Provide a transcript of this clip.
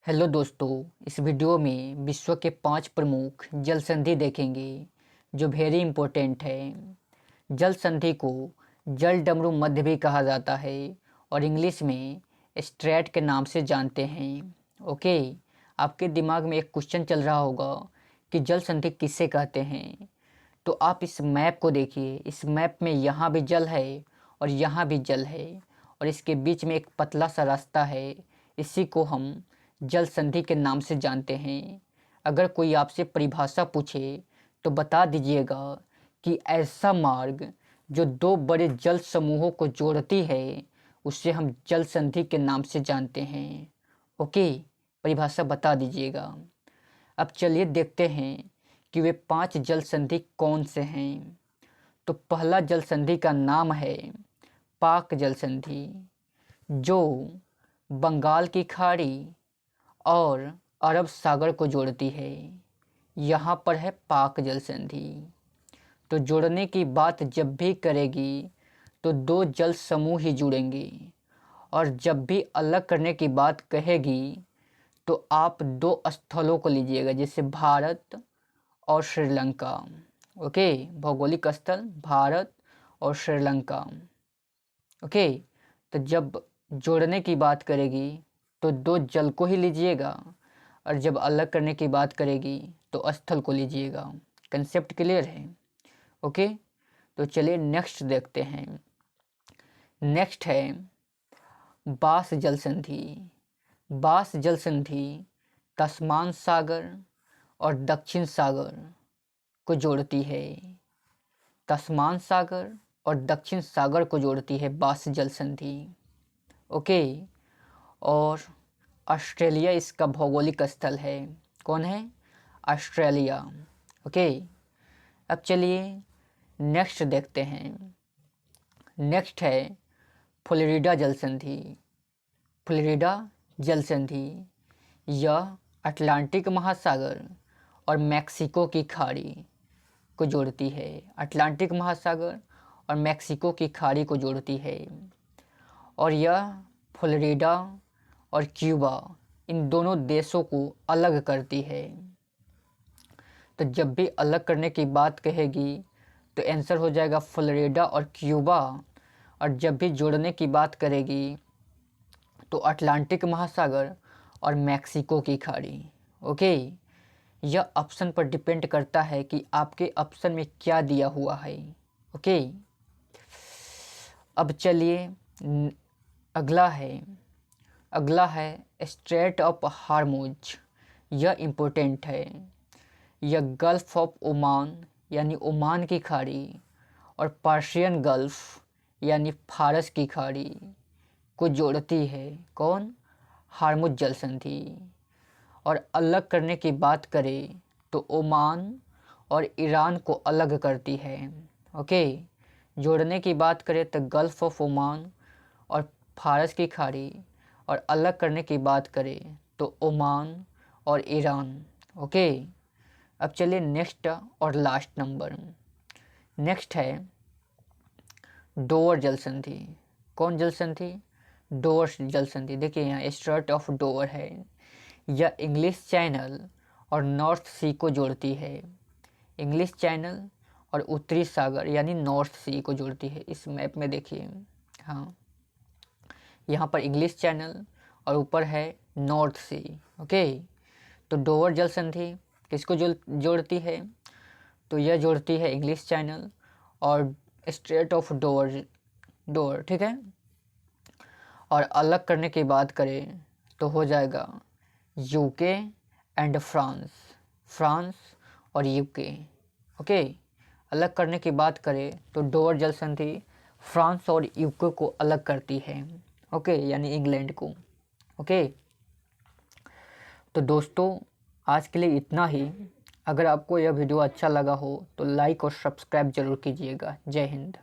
Hello दोस्तों, इस video में विश्व के 5 प्रमुख जल संधि देखेंगे जो वेरी इम्पोर्टेंट है। जल संधि को जल डमरू मध्य भी कहा जाता है और इंग्लिश में स्ट्रेट के नाम से जानते हैं। ओके, आपके दिमाग में एक क्वेश्चन चल रहा होगा कि जल संधि किसे कहते हैं। तो आप इस मैप को देखिए, इस मैप में यहाँ भी जल है और यहाँ भी जल है और इसके बीच में एक पतला सा रास्ता है। इसी को हम जल संधि के नाम से जानते हैं। अगर कोई आपसे परिभाषा पूछे तो बता दीजिएगा कि ऐसा मार्ग जो दो बड़े जल समूहों को जोड़ती है उसे हम जल संधि के नाम से जानते हैं। ओके, परिभाषा बता दीजिएगा। अब चलिए देखते हैं कि वे 5 जल संधि कौन से हैं। तो पहला जल संधि का नाम है पाक जल संधि, जो बंगाल की खाड़ी और अरब सागर को जोड़ती है। यहाँ पर है पाक जल संधि। तो जोड़ने की बात जब भी करेगी तो दो जल समूह ही जुड़ेंगे और जब भी अलग करने की बात कहेगी तो आप दो स्थलों को लीजिएगा, जैसे भारत और श्रीलंका। ओके, भौगोलिक स्थल भारत और श्रीलंका। ओके, तो जब जोड़ने की बात करेगी तो दो जल को ही लीजिएगा और जब अलग करने की बात करेगी तो स्थल को लीजिएगा। कंसेप्ट क्लियर है? ओके, तो चलिए नेक्स्ट देखते हैं। नेक्स्ट है बास जल संधि। बास जल संधि तस्मान सागर और दक्षिण सागर को जोड़ती है। तस्मान सागर और दक्षिण सागर को जोड़ती है बास जल संधि। ओके, और ऑस्ट्रेलिया इसका भौगोलिक स्थल है। कौन है? ऑस्ट्रेलिया। ओके, अब चलिए नेक्स्ट देखते हैं। नेक्स्ट है फ्लोरिडा जल संधि। फ्लोरिडा जल संधि यह अटलांटिक महासागर और मैक्सिको की खाड़ी को जोड़ती है। अटलांटिक महासागर और मैक्सिको की खाड़ी को जोड़ती है और यह फ्लोरिडा और क्यूबा इन दोनों देशों को अलग करती है। तो जब भी अलग करने की बात कहेगी तो आंसर हो जाएगा फ्लोरिडा और क्यूबा, और जब भी जोड़ने की बात करेगी तो अटलांटिक महासागर और मैक्सिको की खाड़ी। ओके, यह ऑप्शन पर डिपेंड करता है कि आपके ऑप्शन में क्या दिया हुआ है। ओके, अब चलिए अगला है स्ट्रेट ऑफ हार्मुज। यह इम्पोर्टेंट है। यह गल्फ ऑफ ओमान यानी ओमान की खाड़ी और पर्शियन गल्फ यानी फारस की खाड़ी को जोड़ती है। कौन? हार्मुज जल संधि। और अलग करने की बात करें तो ओमान और ईरान को अलग करती है। ओके, जोड़ने की बात करें तो गल्फ ऑफ ओमान और फारस की खाड़ी, और अलग करने की बात करें तो ओमान और ईरान। ओके, अब चलिए नेक्स्ट और लास्ट नंबर। नेक्स्ट है डोवर जल संधि। कौन जल संधि? डोवर जल संधि। देखिए यहाँ स्ट्रेट ऑफ डोवर है। यह इंग्लिश चैनल और नॉर्थ सी को जोड़ती है। इंग्लिश चैनल और उत्तरी सागर यानी नॉर्थ सी को जोड़ती है। इस मैप में देखिए, हाँ, यहाँ पर इंग्लिश चैनल और ऊपर है नॉर्थ सी। ओके, तो डोवर जल संधि किसको जोड़ती है? तो यह जोड़ती है इंग्लिश चैनल और स्ट्रेट ऑफ डोवर। ठीक है, और अलग करने की बात करें तो हो जाएगा यूके एंड फ्रांस और यूके। ओके, अलग करने की बात करें तो डोवर जल संधि फ्रांस और यूके को अलग करती है। ओके, यानी इंग्लैंड को। ओके, तो दोस्तों आज के लिए इतना ही। अगर आपको यह वीडियो अच्छा लगा हो तो लाइक और सब्सक्राइब जरूर कीजिएगा। जय हिंद।